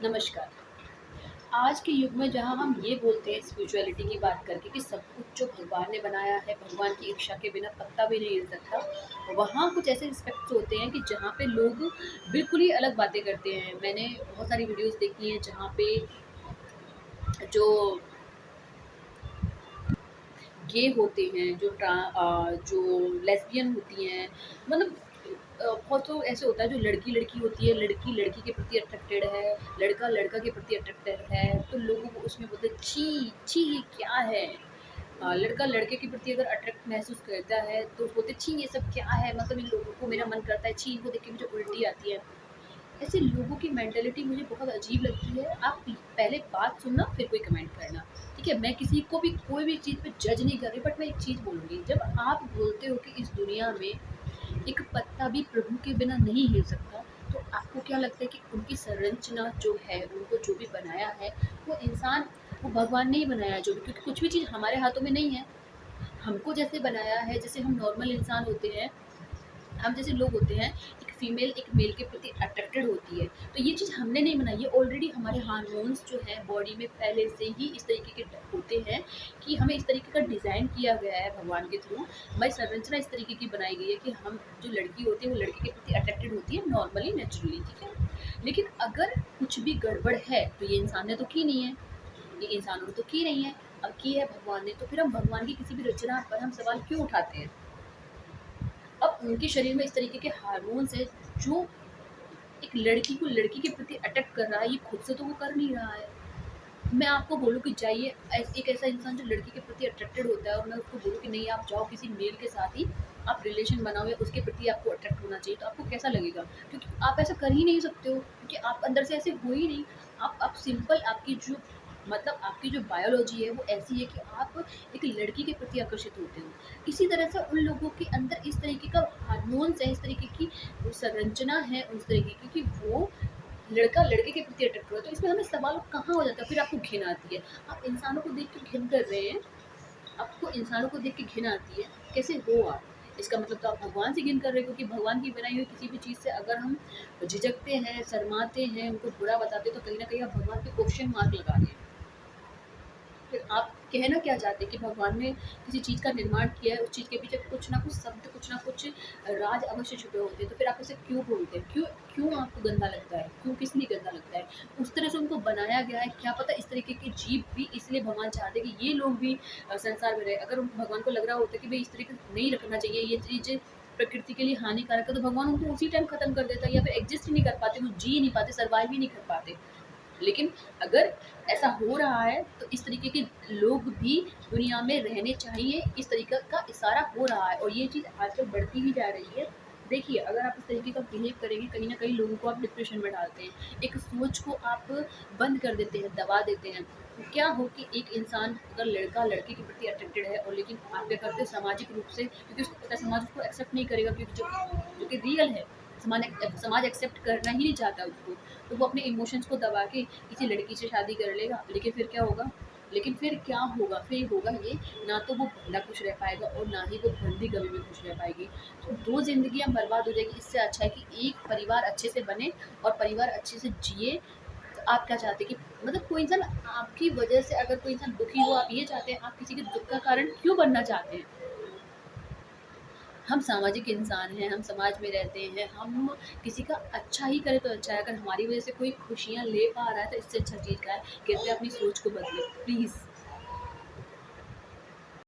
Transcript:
नमस्कार। आज के युग में जहाँ हम ये बोलते हैं स्पिरिचुअलिटी की बात करके कि सब कुछ जो भगवान ने बनाया है, भगवान की इच्छा के बिना पत्ता भी नहीं हिल सकता। वहाँ कुछ ऐसे एस्पेक्ट्स होते हैं कि जहाँ पे लोग बिल्कुल ही अलग बातें करते हैं। मैंने बहुत सारी वीडियोज़ देखी हैं जहाँ पे जो गे होते हैं, जो लेस्बियन होती हैं, मतलब बहुत तो ऐसे होता है जो लड़की-लड़की होती है, लड़की लड़की के प्रति अट्रैक्टेड है, लड़का लड़का के प्रति अट्रैक्टेड है, तो लोगों को उसमें बोलते हैं छी! छी ये क्या है? लड़का लड़के के प्रति अगर अट्रैक्ट महसूस करता है तो बोलते हैं छी ये सब क्या है? मतलब इन लोगों को मेरा मन करता है छी इनको देख के मुझे उल्टी आती है। ऐसे लोगों की मेंटालिटी मुझे बहुत अजीब लगती है। आप पहले बात सुनना फिर कोई कमेंट करना, ठीक है? मैं किसी को भी कोई भी चीज़ पे जज नहीं कर रही, बट मैं एक चीज़ बोलूँगी, जब आप बोलते हो कि इस दुनिया में एक पत्ता भी प्रभु के बिना नहीं हिल सकता, तो आपको क्या लगता है कि उनकी संरचना जो है, उनको जो भी बनाया है, वो इंसान, वो भगवान ने ही बनाया है जो भी, क्योंकि कुछ भी चीज़ हमारे हाथों में नहीं है। हमको जैसे बनाया है, जैसे हम नॉर्मल इंसान होते हैं, हम जैसे लोग होते हैं, एक फीमेल एक मेल के प्रति अट्रैक्टेड होती है, तो ये चीज़ हमने नहीं बनाई, ये ऑलरेडी हमारे हार्मोन्स जो है बॉडी में पहले से ही इस तरीके के होते हैं कि हमें इस तरीके का डिज़ाइन किया गया है भगवान के थ्रू। हमारी संरचना इस तरीके की बनाई गई है कि हम जो लड़की होती है वो लड़के के प्रति अट्रैक्टेड होती है नॉर्मली, नेचुरली, ठीक है। लेकिन अगर कुछ भी गड़बड़ है तो ये इंसान ने तो की नहीं है, ये इंसानों ने तो की नहीं है। अब की है भगवान ने, तो फिर हम भगवान की किसी भी रचना पर हम सवाल क्यों उठाते हैं? अब उनके शरीर में इस तरीके के हार्मोन्स हैं जो एक लड़की को लड़की के प्रति अट्रैक्ट कर रहा है, ये खुद से तो वो कर नहीं रहा है। मैं आपको बोलूँ कि जाइए, एक ऐसा इंसान जो लड़की के प्रति अट्रैक्टेड होता है और मैं उसको बोलूँ कि नहीं आप जाओ किसी मेल के साथ ही आप रिलेशन बनाओ या उसके प्रति आपको अट्रैक्ट होना चाहिए, तो आपको कैसा लगेगा? क्योंकि आप ऐसा कर ही नहीं सकते हो, क्योंकि आप अंदर से ऐसे हो ही नहीं। आप सिंपल, आपकी जो मतलब आपकी जो बायोलॉजी है वो ऐसी है कि आप एक लड़की के प्रति आकर्षित होते हो। इसी तरह से उन लोगों के अंदर इस तरीके का हार्मोन्स है, इस तरीके की संरचना है उस तरीके की कि वो लड़का लड़के के प्रति अट्रैक्ट हुआ, तो इसमें हमें सवाल कहाँ हो जाता है? फिर आपको घिन आती है। आप इंसानों को देख के घिन कर रहे हैं, आपको इंसानों को देख के घिन आती है, कैसे हो आप? इसका मतलब तो आप भगवान से घिन कर रहे हो, क्योंकि भगवान की बनाई हुई किसी भी चीज़ से अगर हम झिझकते हैं, शर्माते हैं, उनको बुरा बताते हैं, तो कहीं न कहीं आप भगवान पे क्वेश्चन मार्क लगा रहे हैं। फिर आप कहना क्या चाहते हैं कि भगवान ने किसी चीज़ का निर्माण किया है, उस चीज़ के पीछे कुछ ना कुछ शब्द, कुछ ना कुछ राज अवश्य छुपे होते हैं, तो फिर आप उसे क्यों बोलते हैं? क्यों क्यों आपको गंदा लगता है? क्यों, किस लिए गंदा लगता है? उस तरह से उनको बनाया गया है, क्या पता इस तरीके के जीव भी इसलिए भगवान चाहते हैं कि ये लोग भी संसार में रहे। अगर भगवान को लग रहा होता कि भई इस तरीके से नहीं रखना चाहिए, ये चीज़ प्रकृति के लिए हानिकारक है, तो भगवान उनको उसी टाइम खत्म कर देता, या फिर एग्ज़िस्ट ही नहीं कर पाते, वो जी ही नहीं पाते, सर्वाइव ही नहीं कर पाते। लेकिन अगर ऐसा हो रहा है तो इस तरीके के लोग भी दुनिया में रहने चाहिए, इस तरीके का इशारा हो रहा है और ये चीज़ आजकल बढ़ती ही जा रही है। देखिए, अगर आप इस तरीके का बिहेव करेंगे, कहीं न कहीं लोगों को आप डिप्रेशन में डालते हैं। एक सोच को आप बंद कर देते हैं, दबा देते हैं। तो क्या हो कि एक इंसान अगर लड़का लड़के के प्रति अट्रैक्टेड है और लेकिन आप क्या करते हैं सामाजिक रूप से, क्योंकि उसको पता है समाज उसको एक्सेप्ट नहीं करेगा, क्योंकि जो कि रियल है, समाज एक्सेप्ट करना ही नहीं चाहता उसको। तो वो अपने इमोशंस को दबा के किसी लड़की से शादी कर लेगा, लेकिन फिर क्या होगा? लेकिन फिर क्या होगा? फिर होगा ये, ना तो वो भला खुश रह पाएगा और ना ही वो बंदी कभी भी खुश रह पाएगी। तो 2 ज़िंदगियाँ बर्बाद हो जाएगी, इससे अच्छा है कि एक परिवार अच्छे से बने और परिवार अच्छे से जिए। तो आप क्या चाहते हैं कि मतलब कोई इंसान आपकी वजह से अगर कोई इंसान दुखी हो, आप ये चाहते हैं, आप किसी के दुःख का कारण क्यों बनना चाहते हैं? हम सामाजिक इंसान हैं, हम समाज में रहते हैं, हम किसी का अच्छा ही करें तो अच्छा है। अगर हमारी वज़ह से कोई खुशियाँ ले पा रहा है तो इससे अच्छा चीज़ क्या है? कृपया अपनी सोच को बदलें, प्लीज़।